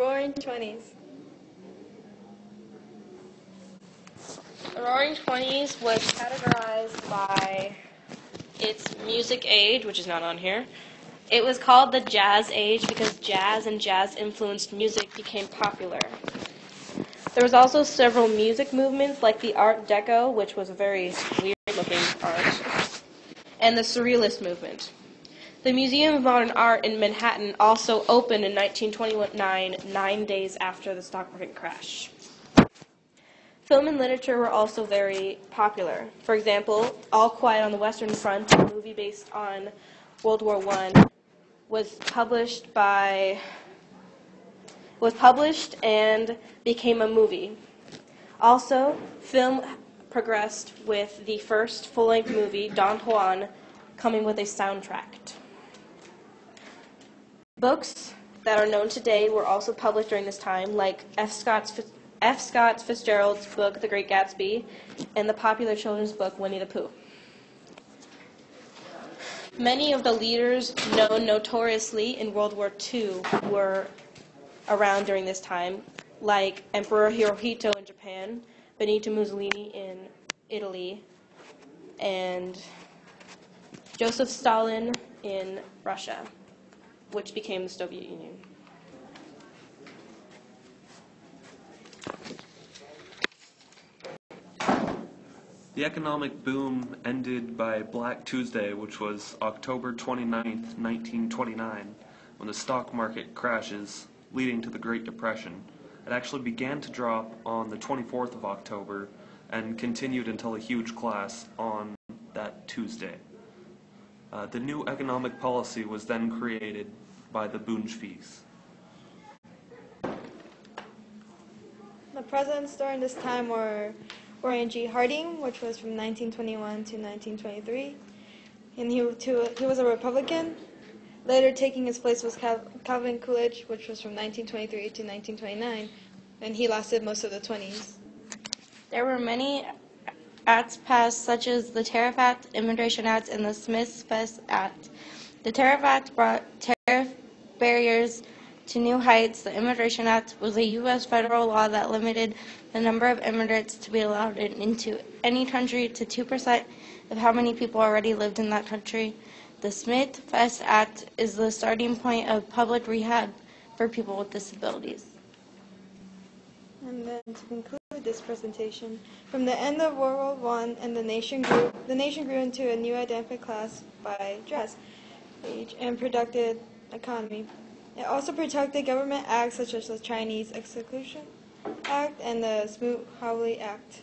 Roaring Twenties. The Roaring Twenties was categorized by its music age, which is not on here. It was called the Jazz Age because jazz and jazz-influenced music became popular. There was also several music movements like the Art Deco, which was a very weird-looking art, and the Surrealist movement. The Museum of Modern Art in Manhattan also opened in 1929, 9 days after the stock market crash. Film and literature were also very popular. For example, All Quiet on the Western Front, a movie based on World War I, was published and became a movie. Also, film progressed with the first full-length movie, Don Juan, coming with a soundtrack. Books that are known today were also published during this time, like F. Scott Fitzgerald's book, The Great Gatsby, and the popular children's book, Winnie the Pooh. Many of the leaders known notoriously in World War II were around during this time, like Emperor Hirohito in Japan, Benito Mussolini in Italy, and Joseph Stalin in Russia, which became the Soviet Union. The economic boom ended by Black Tuesday, which was October 29, 1929, when the stock market crashes, leading to the Great Depression. It actually began to drop on the 24th of October and continued until a huge collapse on that Tuesday. The new economic policy was then created by the Bolsheviks. The presidents during this time were Warren G. Harding, which was from 1921 to 1923, and he was a Republican. Later taking his place was Calvin Coolidge, which was from 1923 to 1929, and he lasted most of the 20s. There were many acts passed, such as the Tariff Act, Immigration Act, and the Smith-Fest Act. The Tariff Act brought tariff barriers to new heights. The Immigration Act was a U.S. federal law that limited the number of immigrants to be allowed into any country to 2% of how many people already lived in that country. The Smith-Fest Act is the starting point of public rehab for people with disabilities. And then to conclude this presentation, from the end of World War I, and the nation grew into a new identified class by dress, age, and productive economy. It also protected government acts such as the Chinese Exclusion Act and the Smoot-Hawley Act.